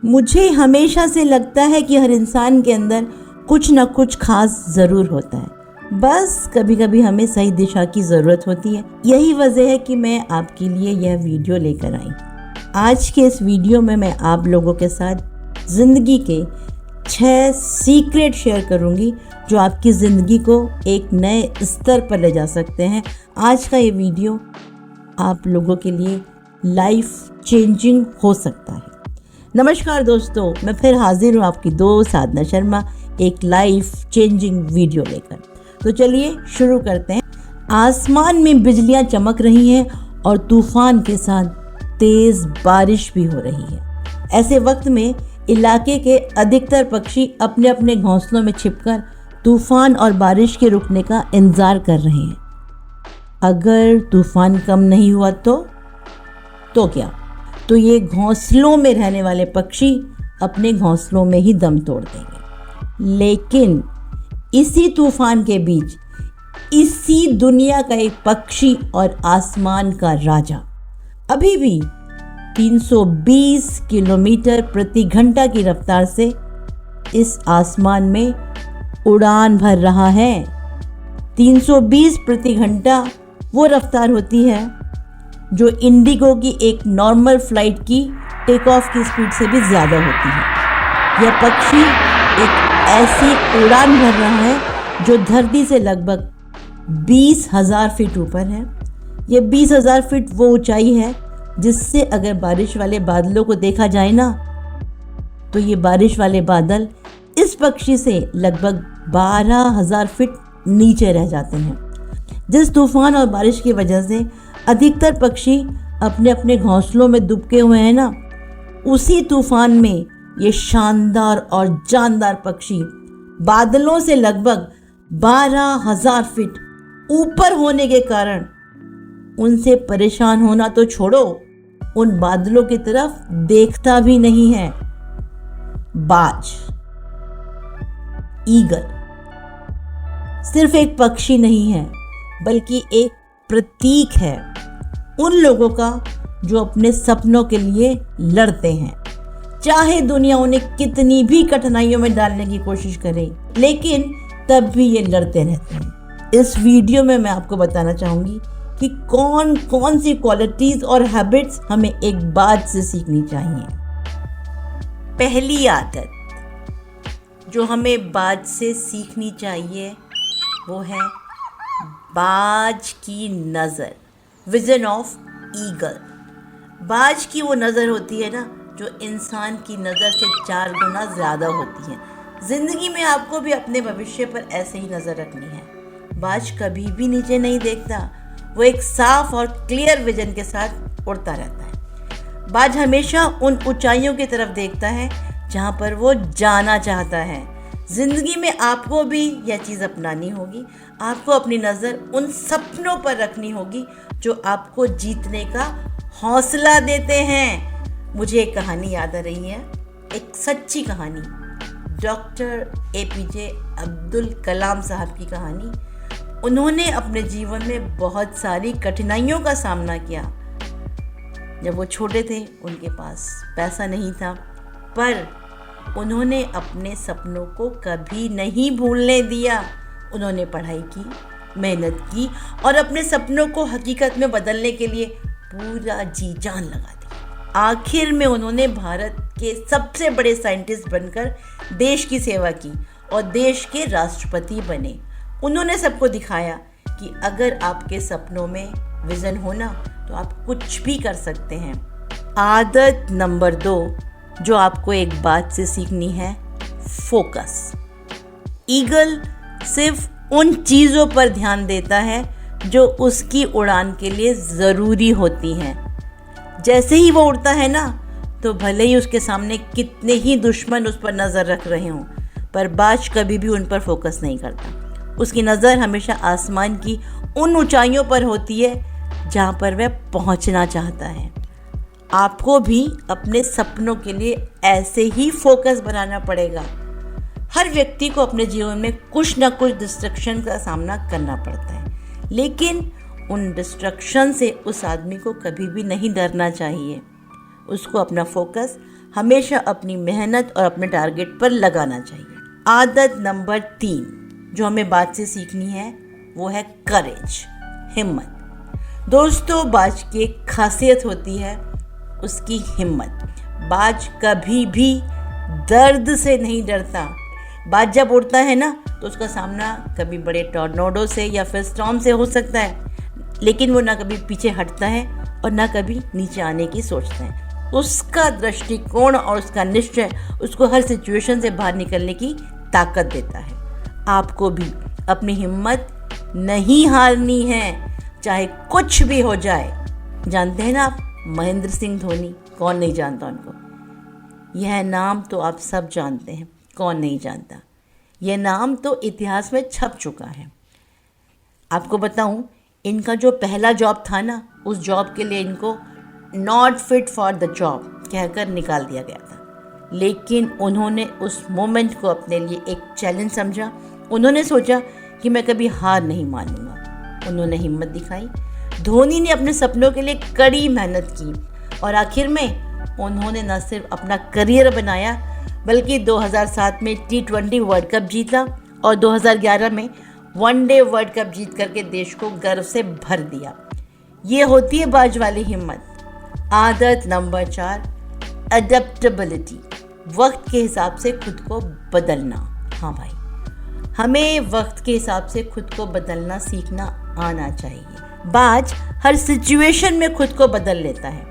मुझे हमेशा से लगता है कि हर इंसान के अंदर कुछ ना कुछ खास ज़रूर होता है, बस कभी कभी हमें सही दिशा की ज़रूरत होती है। यही वजह है कि मैं आपके लिए यह वीडियो लेकर आई। आज के इस वीडियो में मैं आप लोगों के साथ ज़िंदगी के 6 सीक्रेट शेयर करूंगी जो आपकी ज़िंदगी को एक नए स्तर पर ले जा सकते हैं। आज का ये वीडियो आप लोगों के लिए लाइफ चेंजिंग हो सकता है। नमस्कार दोस्तों, मैं फिर हाजिर हूँ आपकी दोस्त साधना शर्मा एक लाइफ चेंजिंग वीडियो लेकर। तो चलिए शुरू करते हैं। आसमान में बिजलियाँ चमक रही हैं और तूफान के साथ तेज बारिश भी हो रही है। ऐसे वक्त में इलाके के अधिकतर पक्षी अपने अपने घोंसलों में छिपकर तूफान और बारिश के रुकने का इंतजार कर रहे हैं। अगर तूफान कम नहीं हुआ तो क्या? तो ये घोंसलों में रहने वाले पक्षी अपने घोंसलों में ही दम तोड़ देंगे। लेकिन इसी तूफान के बीच इसी दुनिया का एक पक्षी और आसमान का राजा अभी भी 320 किलोमीटर प्रति घंटा की रफ्तार से इस आसमान में उड़ान भर रहा है। 320 प्रति घंटा वो रफ्तार होती है जो इंडिगो की एक नॉर्मल फ्लाइट की टेक ऑफ की स्पीड से भी ज़्यादा होती है। यह पक्षी एक ऐसी उड़ान भर रहा है जो धरती से लगभग 20,000 फीट ऊपर है। ये 20,000 फीट वो ऊंचाई है जिससे अगर बारिश वाले बादलों को देखा जाए ना, तो ये बारिश वाले बादल इस पक्षी से लगभग 12,000 फीट नीचे रह जाते हैं। जिस तूफान और बारिश की वजह से अधिकतर पक्षी अपने अपने घोंसलों में दुबके हुए हैं ना, उसी तूफान में ये शानदार और जानदार पक्षी बादलों से लगभग 12,000 फीट ऊपर होने के कारण उनसे परेशान होना तो छोड़ो, उन बादलों की तरफ देखता भी नहीं है। बाज, ईगल सिर्फ एक पक्षी नहीं है बल्कि एक प्रतीक है उन लोगों का जो अपने सपनों के लिए लड़ते हैं। चाहे दुनिया उन्हें कितनी भी कठिनाइयों में डालने की कोशिश करे, लेकिन तब भी ये लड़ते रहते हैं। इस वीडियो में मैं आपको बताना चाहूंगी कि कौन कौन सी क्वालिटीज और हैबिट्स हमें एक बाज से सीखनी चाहिए। पहली आदत जो हमें बाज से सीखनी चाहिए वो है बाज की नज़र, विजन ऑफ ईगल। बाज की वो नज़र होती है ना जो इंसान की नज़र से 4 गुना ज़्यादा होती है। ज़िंदगी में आपको भी अपने भविष्य पर ऐसे ही नज़र रखनी है। बाज कभी भी नीचे नहीं देखता, वो एक साफ और क्लियर विजन के साथ उड़ता रहता है। बाज हमेशा उन ऊंचाइयों की तरफ देखता है जहाँ पर वो जाना चाहता है। ज़िंदगी में आपको भी यह चीज़ अपनानी होगी। आपको अपनी नज़र उन सपनों पर रखनी होगी जो आपको जीतने का हौसला देते हैं। मुझे एक कहानी याद आ रही है, एक सच्ची कहानी, डॉक्टर APJ अब्दुल कलाम साहब की कहानी। उन्होंने अपने जीवन में बहुत सारी कठिनाइयों का सामना किया। जब वो छोटे थे उनके पास पैसा नहीं था, पर उन्होंने अपने सपनों को कभी नहीं भूलने दिया। उन्होंने पढ़ाई की, मेहनत की और अपने सपनों को हकीकत में बदलने के लिए पूरा जी जान लगा दी। आखिर में उन्होंने भारत के सबसे बड़े साइंटिस्ट बनकर देश की सेवा की और देश के राष्ट्रपति बने। उन्होंने सबको दिखाया कि अगर आपके सपनों में विजन हो ना तो आप कुछ भी कर सकते हैं। आदत नंबर 2 जो आपको एक बात से सीखनी है, फोकस। ईगल सिर्फ उन चीज़ों पर ध्यान देता है जो उसकी उड़ान के लिए ज़रूरी होती हैं। जैसे ही वो उड़ता है ना, तो भले ही उसके सामने कितने ही दुश्मन उस पर नज़र रख रहे हों, पर बाज कभी भी उन पर फोकस नहीं करता। उसकी नज़र हमेशा आसमान की उन ऊंचाइयों पर होती है जहाँ पर वह पहुँचना चाहता है। आपको भी अपने सपनों के लिए ऐसे ही फोकस बनाना पड़ेगा। हर व्यक्ति को अपने जीवन में कुछ ना कुछ डिस्ट्रैक्शन का सामना करना पड़ता है, लेकिन उन डिस्ट्रैक्शन से उस आदमी को कभी भी नहीं डरना चाहिए। उसको अपना फोकस हमेशा अपनी मेहनत और अपने टारगेट पर लगाना चाहिए। आदत नंबर 3 जो हमें बाज से सीखनी है वो है करेज, हिम्मत। दोस्तों, बाज की एक खासियत होती है उसकी हिम्मत। बाज कभी भी दर्द से नहीं डरता। बाज जब उड़ता है ना तो उसका सामना कभी बड़े टॉर्नेडो से या फिर स्टॉर्म से हो सकता है, लेकिन वो ना कभी पीछे हटता है और ना कभी नीचे आने की सोचता है। उसका दृष्टिकोण और उसका निश्चय उसको हर सिचुएशन से बाहर निकलने की ताकत देता है। आपको भी अपनी हिम्मत नहीं हारनी है, चाहे कुछ भी हो जाए। जानते हैं ना आप महेंद्र सिंह धोनी, कौन नहीं जानता उनको। यह नाम तो आप सब जानते हैं, कौन नहीं जानता। यह नाम तो इतिहास में छप चुका है। आपको बताऊं, इनका जो पहला जॉब था ना, उस जॉब के लिए इनको not fit for the job कहकर निकाल दिया गया था। लेकिन उन्होंने उस मोमेंट को अपने लिए एक चैलेंज समझा। उन्होंने सोचा कि मैं कभी हार नहीं मानूंगा। उन्होंने हिम्मत दिखाई। धोनी ने अपने सपनों के लिए कड़ी मेहनत की और आखिर में उन्होंने न सिर्फ अपना करियर बनाया बल्कि 2007 में T20 वर्ल्ड कप जीता और 2011 में वनडे वर्ल्ड कप जीत करके देश को गर्व से भर दिया। ये होती है बाज वाली हिम्मत। आदत नंबर 4 अडेप्टेबिलिटी, वक्त के हिसाब से खुद को बदलना। हाँ भाई, हमें वक्त के हिसाब से खुद को बदलना सीखना आना चाहिए। बाज हर सिचुएशन में खुद को बदल लेता है।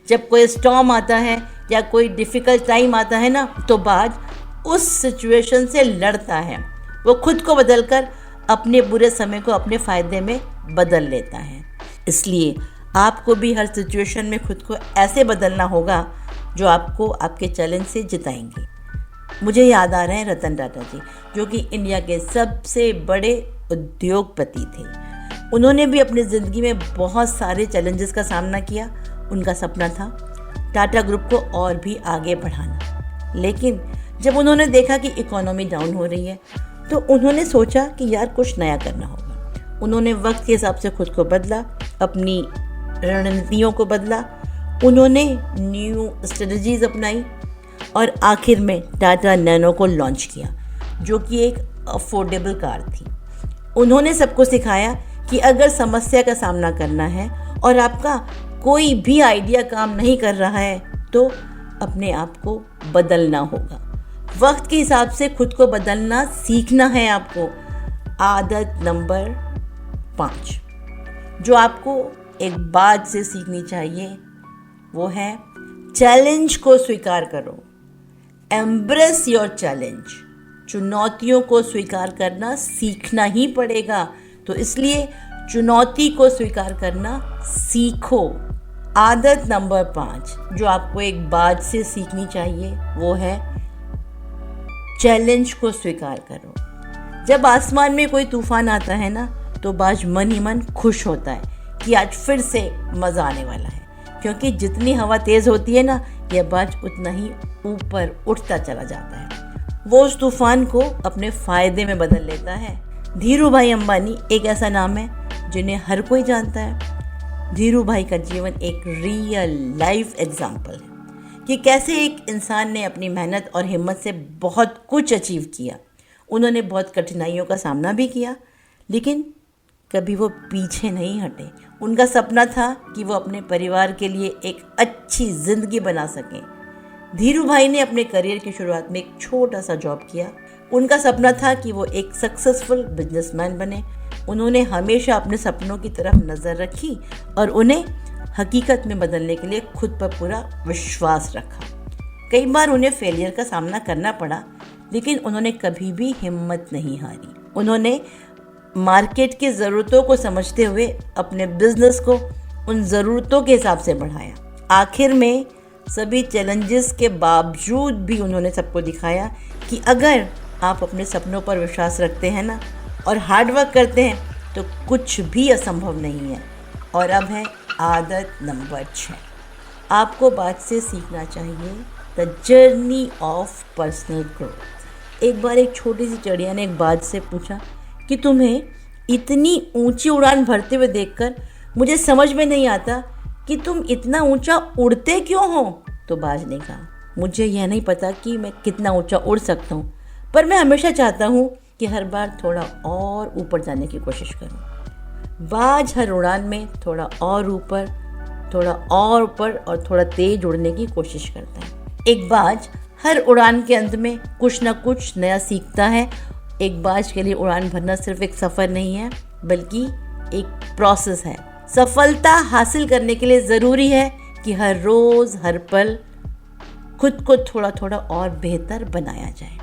जब कोई स्टॉर्म आता है या कोई डिफ़िकल्ट टाइम आता है ना, तो बाज उस सिचुएशन से लड़ता है। वो खुद को बदलकर अपने बुरे समय को अपने फ़ायदे में बदल लेता है। इसलिए आपको भी हर सिचुएशन में खुद को ऐसे बदलना होगा जो आपको आपके चैलेंज से जिताएंगे। मुझे याद आ रहे हैं रतन टाटा जी, जो कि इंडिया के सबसे बड़े उद्योगपति थे। उन्होंने भी अपनी ज़िंदगी में बहुत सारे चैलेंजेस का सामना किया। उनका सपना था टाटा ग्रुप को और भी आगे बढ़ाना। लेकिन जब उन्होंने देखा कि इकोनॉमी डाउन हो रही है तो उन्होंने सोचा कि यार कुछ नया करना होगा। उन्होंने वक्त के हिसाब से खुद को बदला, अपनी रणनीतियों को बदला, उन्होंने न्यू स्ट्रेटजीज अपनाई और आखिर में टाटा नैनो को लॉन्च किया, जो कि एक अफोर्डेबल कार थी। उन्होंने सबको सिखाया कि अगर समस्या का सामना करना है और आपका कोई भी आइडिया काम नहीं कर रहा है तो अपने आप को बदलना होगा। वक्त के हिसाब से खुद को बदलना सीखना है आपको। आदत नंबर 5 जो आपको एक बात से सीखनी चाहिए वो है चैलेंज को स्वीकार करो। Embrace your challenge. चुनौतियों को स्वीकार करना सीखना ही पड़ेगा, तो इसलिए चुनौती को स्वीकार करना सीखो। आदत नंबर 5 जो आपको एक बात से सीखनी चाहिए वो है चैलेंज को स्वीकार करो। जब आसमान में कोई तूफान आता है ना तो बाज मन ही मन खुश होता है कि आज फिर से मज़ा आने वाला है, क्योंकि जितनी हवा तेज़ होती है ना, यह बाज उतना ही ऊपर उठता चला जाता है। वो उस तूफान को अपने फ़ायदे में बदल लेता है। धीरू भाई अंबानी एक ऐसा नाम है जिन्हें हर कोई जानता है। धीरू भाई का जीवन एक रियल लाइफ एग्जाम्पल है कि कैसे एक इंसान ने अपनी मेहनत और हिम्मत से बहुत कुछ अचीव किया। उन्होंने बहुत कठिनाइयों का सामना भी किया, लेकिन कभी वो पीछे नहीं हटे। उनका सपना था कि वो अपने परिवार के लिए एक अच्छी ज़िंदगी बना सकें। धीरू भाई ने अपने करियर की शुरुआत में एक छोटा सा जॉब किया। उनका सपना था कि वो एक सक्सेसफुल बिजनेसमैन बने। उन्होंने हमेशा अपने सपनों की तरफ नज़र रखी और उन्हें हकीकत में बदलने के लिए खुद पर पूरा विश्वास रखा। कई बार उन्हें फेलियर का सामना करना पड़ा, लेकिन उन्होंने कभी भी हिम्मत नहीं हारी। उन्होंने मार्केट की ज़रूरतों को समझते हुए अपने बिजनेस को उन ज़रूरतों के हिसाब से बढ़ाया। आखिर में सभी चैलेंजेस के बावजूद भी उन्होंने सबको दिखाया कि अगर आप अपने सपनों पर विश्वास रखते हैं ना और हार्ड वर्क करते हैं तो कुछ भी असंभव नहीं है। और अब है आदत नंबर 6। आपको बात से सीखना चाहिए the journey of personal growth. एक बार एक छोटी सी चिड़िया ने एक बाज से पूछा कि तुम्हें इतनी ऊंची उड़ान भरते हुए देखकर मुझे समझ में नहीं आता कि तुम इतना ऊंचा उड़ते क्यों हो। तो बाज ने कहा, मुझे यह नहीं पता कि मैं कितना ऊंचा उड़ सकता हूँ, पर मैं हमेशा चाहता हूँ कि हर बार थोड़ा और ऊपर जाने की कोशिश करूँ। बाज हर उड़ान में थोड़ा और ऊपर, थोड़ा और ऊपर और थोड़ा तेज उड़ने की कोशिश करता है। एक बाज हर उड़ान के अंत में कुछ ना कुछ नया सीखता है। एक बाज के लिए उड़ान भरना सिर्फ एक सफ़र नहीं है, बल्कि एक प्रोसेस है। सफलता हासिल करने के लिए ज़रूरी है कि हर रोज़ हर पल खुद को थोड़ा थोड़ा और बेहतर बनाया जाए।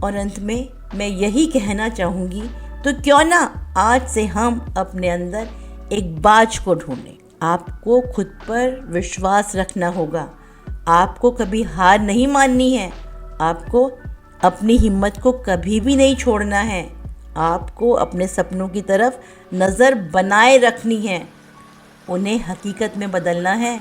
और अंत में मैं यही कहना चाहूँगी, तो क्यों ना आज से हम अपने अंदर एक बाज को ढूंढें। आपको खुद पर विश्वास रखना होगा, आपको कभी हार नहीं माननी है, आपको अपनी हिम्मत को कभी भी नहीं छोड़ना है, आपको अपने सपनों की तरफ नज़र बनाए रखनी है, उन्हें हकीकत में बदलना है।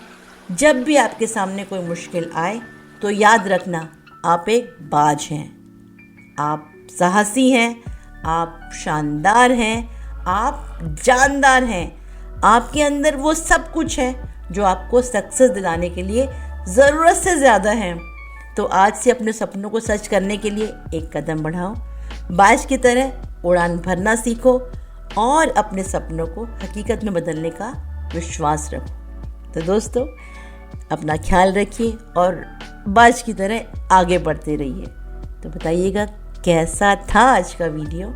जब भी आपके सामने कोई मुश्किल आए तो याद रखना, आप एक बाज हैं, आप साहसी हैं, आप शानदार हैं, आप जानदार हैं। आपके अंदर वो सब कुछ है जो आपको सक्सेस दिलाने के लिए ज़रूरत से ज़्यादा है। तो आज से अपने सपनों को सच करने के लिए एक कदम बढ़ाओ, बाज की तरह उड़ान भरना सीखो और अपने सपनों को हकीकत में बदलने का विश्वास रखो। तो दोस्तों, अपना ख्याल रखिए और बाज की तरह आगे बढ़ते रहिए। तो बताइएगा कैसा था आज का वीडियो।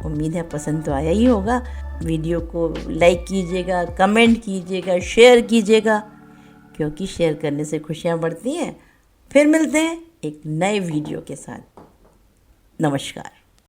उम्मीद है पसंद तो आया ही होगा। वीडियो को लाइक कीजिएगा, कमेंट कीजिएगा, शेयर कीजिएगा, क्योंकि शेयर करने से खुशियाँ बढ़ती हैं। फिर मिलते हैं एक नए वीडियो के साथ। नमस्कार।